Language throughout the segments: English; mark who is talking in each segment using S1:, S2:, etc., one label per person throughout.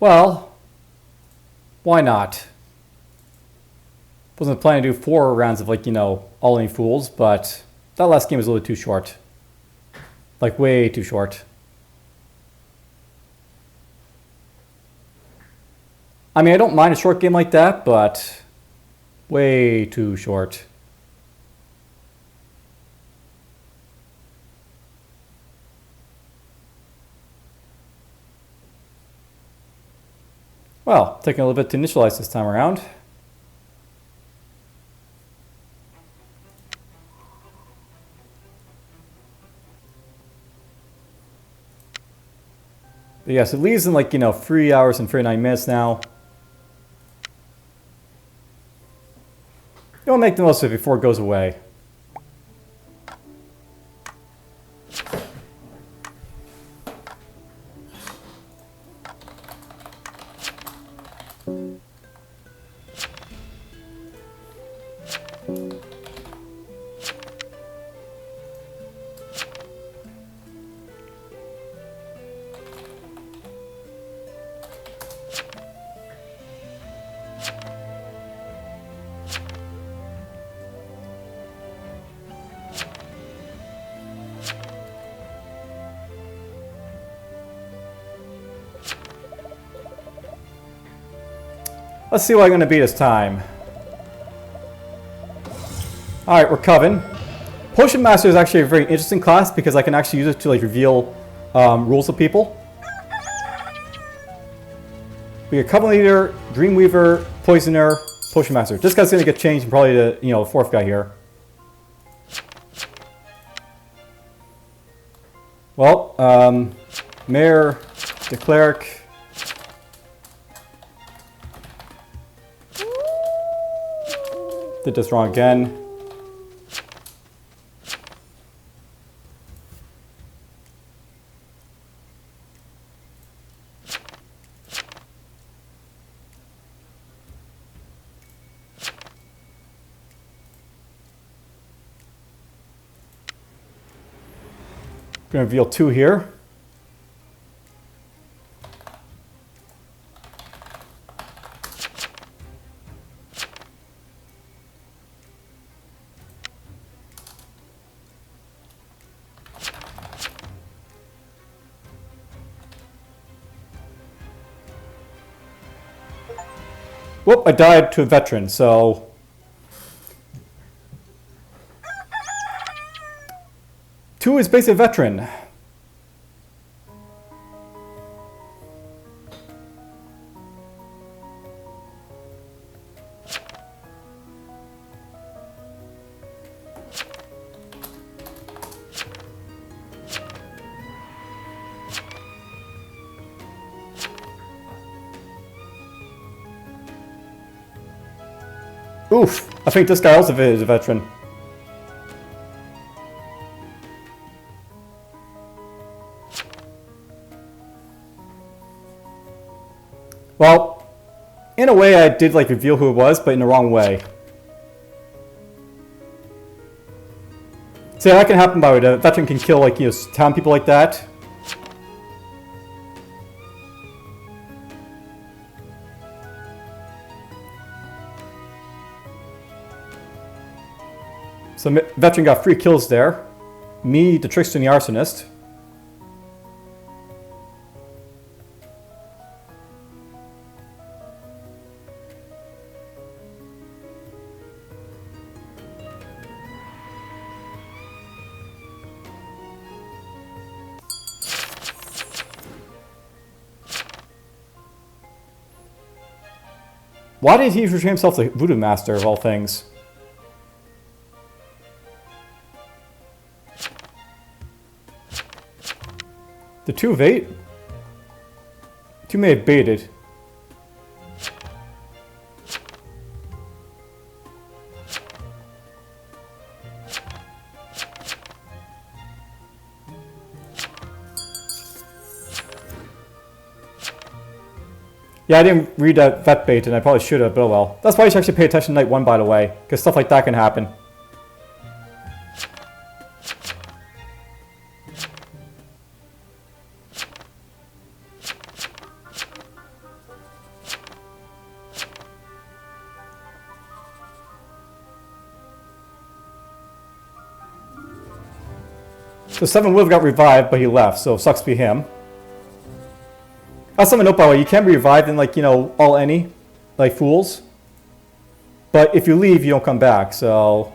S1: Well, why not? Wasn't planning to do 4 rounds of, like, you know, all any fools, but that last game was a little too short. Like, way too short. I mean, I don't mind a short game like that, but way too short. Well, taking a little bit to initialize this time around. But yes, it leaves in, like, you know, 3 hours and 39 minutes now. You'll make the most of it before it goes away. Let's see what I'm going to be this time. Alright, we're Coven. Potion Master is actually a very interesting class because I can actually use it to, like, reveal rules of people. We get Coven Leader, Dreamweaver, Poisoner, Potion Master. This guy's going to get changed and probably the, you know, 4th guy here. Well, Mayor, the Cleric. Did this wrong again. Going to reveal 2 here. Whoop, I died to a veteran, so... Two is basically a veteran. Oof, I think this guy also is a veteran. Well, in a way I did, like, reveal who it was, but in the wrong way. See, that can happen by the way. A veteran can kill, like, you know, town people like that. So veteran got 3 kills there. Me, the Trickster, and the Arsonist. Why did he portray himself the Voodoo Master of all things? The 2 of 8? 2 may have baited. Yeah, I didn't read that vet bait, and I probably should have, but oh well. That's why you should actually pay attention to night 1, by the way, because stuff like that can happen. So 7 would have got revived, but he left, so sucks to be him. That's something to note, by the way. You can be revived in, like, you know, all any, like fools. But if you leave, you don't come back, so...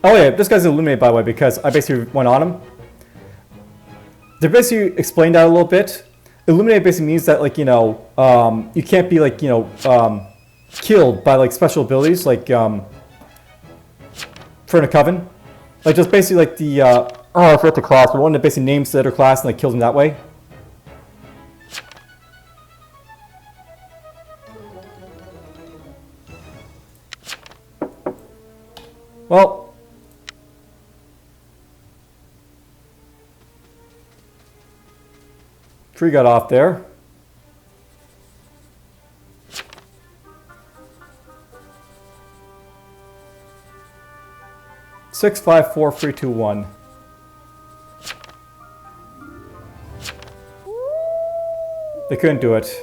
S1: Oh yeah, this guy's illuminated, by the way, because I basically went on him. They basically explained that a little bit. Illuminated basically means that, like, you know, you can't be, like, you know, killed by, like, special abilities, like, for a coven. Like, just basically, like, the, I forgot the class, but one that basically names the other class and, like, kills them that way. Well... 3 got off there. Six, 5, 4, 3, 2, 1. They couldn't do it.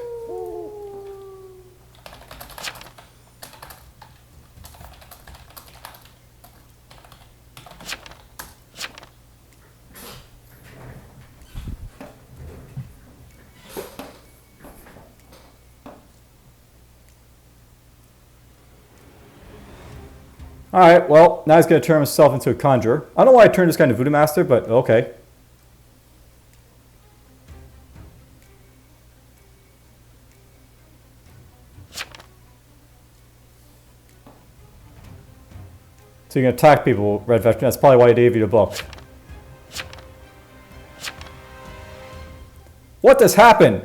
S1: Alright, well, now he's going to turn himself into a conjurer. I don't know why I turned this guy into Voodoo Master, but okay. So you're going to attack people, Red Veteran. That's probably why I gave you the book. What just happened?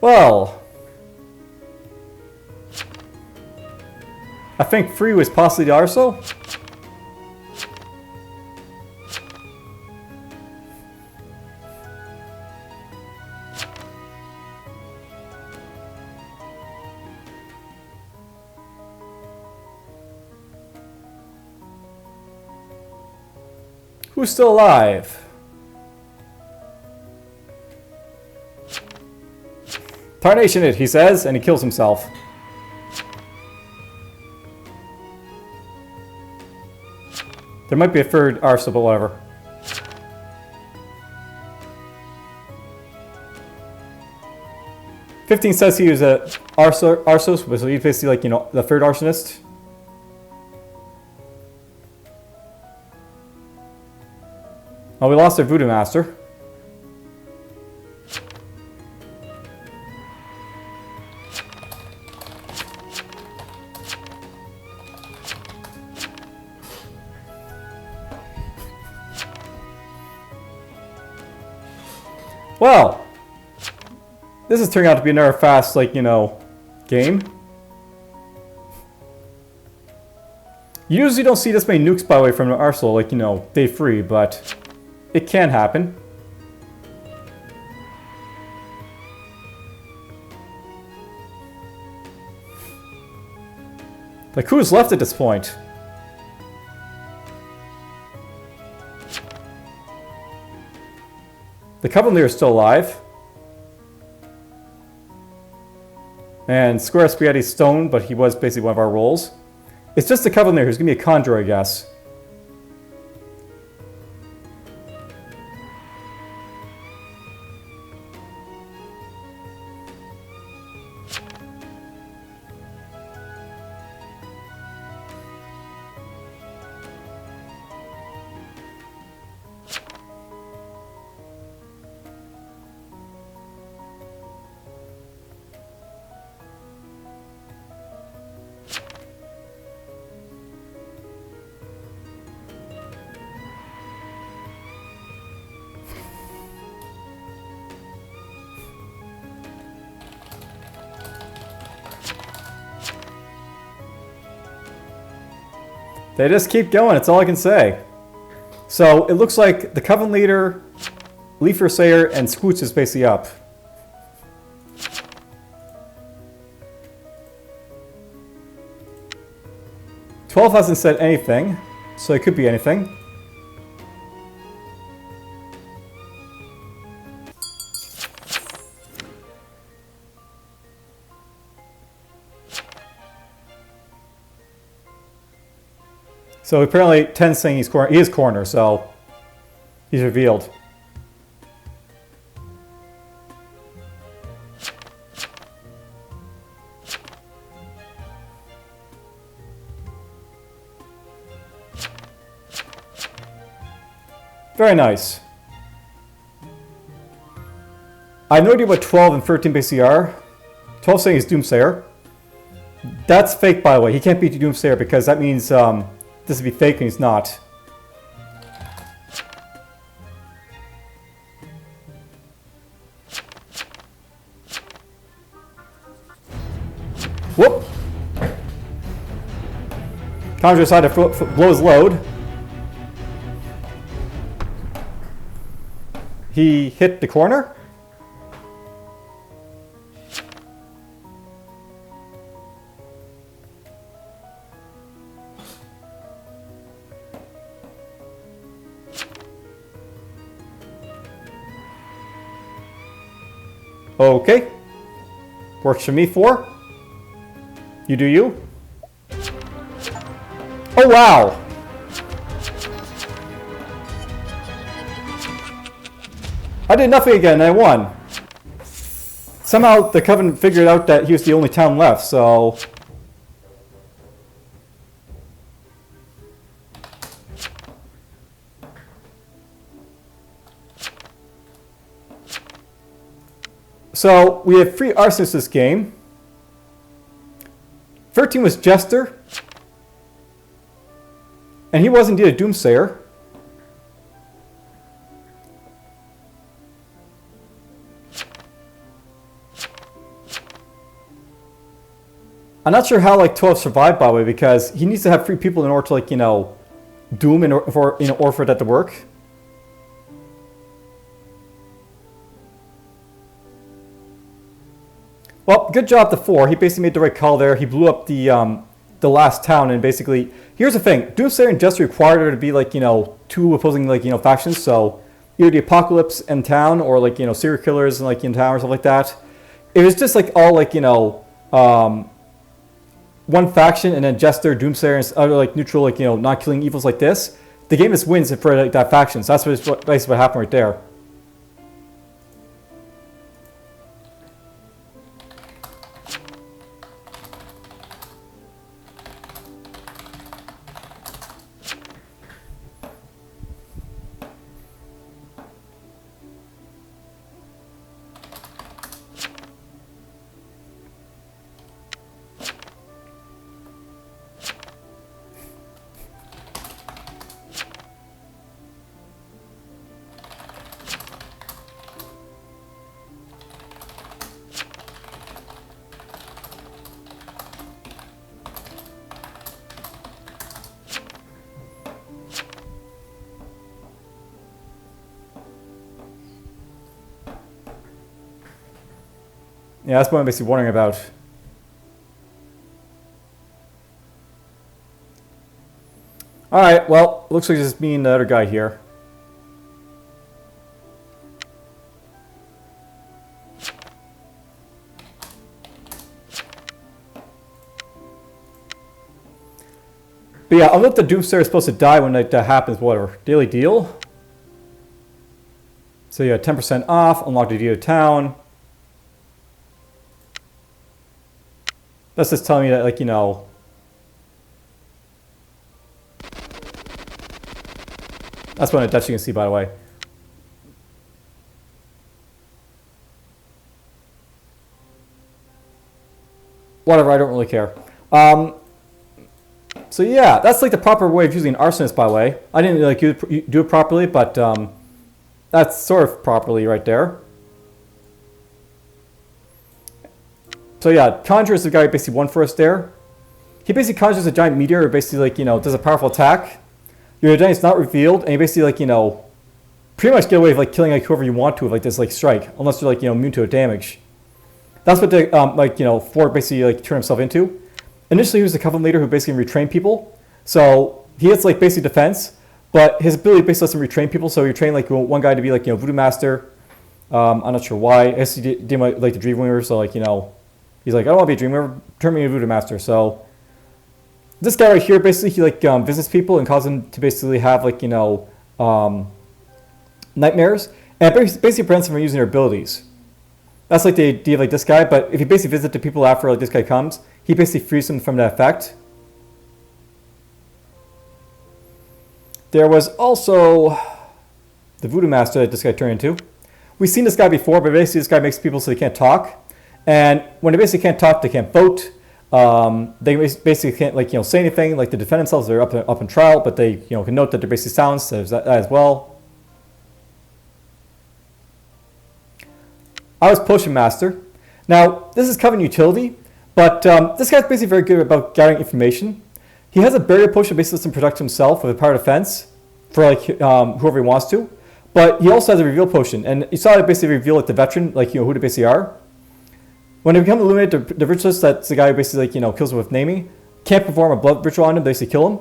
S1: Well, I think Free was possibly the Arso. Who's still alive? Tarnation it, he says, and he kills himself. There might be a third Arso, but whatever. "15 says he was a Arsos, so he's basically like, you know, the third Arsonist. Oh, we lost our Voodoo Master. Well, this is turning out to be another fast, like, you know, game. You usually don't see this many nukes, by the way, from an Arsenal, like, you know, day 3, but it can happen. Like, who's left at this point? The Coven Leader is still alive. And Square Spaghetti's stoned, but he was basically one of our roles. It's just the Coven Leader who's going to be a conjurer, I guess. They just keep going, that's all I can say. So it looks like the Coven Leader, Leafer Sayer, and Scoots is basically up. 12 hasn't said anything, so it could be anything. So apparently 10's saying he is corner, so he's revealed. Very nice. I have no idea what 12 and 13 basically are. 12 saying he's Doomsayer. That's fake, by the way. He can't be Doomsayer because that means this would be fake and he's not. Whoop! Conjure decided to blow his load. He hit the corner. Okay. Works for me, 4. You do you. Oh, wow. I did nothing again and I won. Somehow the Covenant figured out that he was the only town left, so... So, we have 3 Arsonists this game. 13 was Jester. And he was indeed a Doomsayer. I'm not sure how, like, 12 survived, by the way, because he needs to have 3 people in order to, like, you know, doom in order for that to work. Well, good job to 4. He basically made the right call there. He blew up the last town, and basically, here's the thing: Doomsayer and Jester required there to be, like, you know, 2 opposing, like, you know, factions. So either the Apocalypse in town, or, like, you know, serial killers and, like, in town or stuff like that. It was just like all, like, you know, one faction, and then Jester, Doomsayer, and other, like, neutral, like, you know, not killing evils like this. The game just wins for, like, that faction. So that's basically what happened right there. Yeah, that's what I'm basically wondering about. Alright, well, looks like it's just me and the other guy here. But yeah, I'll let the Doomsayer is supposed to die when that happens, whatever. Daily deal. So yeah, 10% off, unlock the deal to town. That's just telling me that, like, you know, that's one of the Dutch you can see, by the way. Whatever, I don't really care. So yeah, that's like the proper way of using an Arsonist, by the way. I didn't like do it properly, but that's sort of properly right there. So yeah, Conjure is the guy who basically won for us there. He basically conjures a giant meteor, or basically, like, you know, does a powerful attack. Your giant's not revealed, and you basically, like, you know, pretty much get away with, like, killing, like, whoever you want to with, like, this, like, strike, unless you're, like, you know, immune to damage. That's what the like, you know, Ford basically, like, turned himself into. Initially, he was the Covenant leader who basically retrained people, So he has like basic defense, but his ability basically lets him retrain people. So he trained like one guy to be like, Voodoo Master. I'm not sure why. I guess he did like the Dreamweaver. So like, he's like, I don't want to be a Dreamweaver. Turn me into Voodoo Master. So this guy right here, basically, he like visits people and causes them to basically have like, nightmares. And it basically prevents them from using their abilities. That's like the idea of like this guy. But if you basically visit the people after like this guy comes, he basically frees them from that effect. There was also the Voodoo Master that this guy turned into. We've seen this guy before, but basically this guy makes people so they can't talk. And when they basically can't talk, they can't vote. They basically can't like say anything, like to defend themselves. They're up in trial, but they can note that they're basically silenced. There's that as well. I was Potion Master. Now this is Covenant utility, but this guy's basically very good about gathering information. He has a barrier potion basically lets him protect himself with a power defense for like whoever he wants to. But he also has a reveal potion, and you saw it basically reveal like the veteran, like who they basically are. When they become illuminated, the ritualist, that's the guy who basically like kills him with naming, can't perform a blood ritual on him, basically kill him.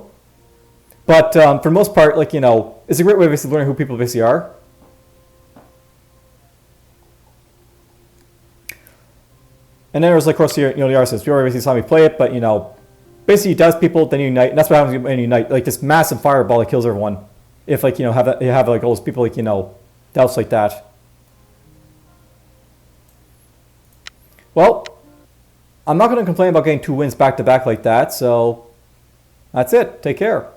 S1: But for the most part, like it's a great way of basically learning who people basically are. And then there's like of course the Arsonist. You already basically saw me play it, but basically he does people, then you unite, and that's what happens when you unite. Like this massive fireball that kills everyone. If like have like all those people like douse like that. Well, I'm not going to complain about getting 2 wins back to back like that, so that's it. Take care.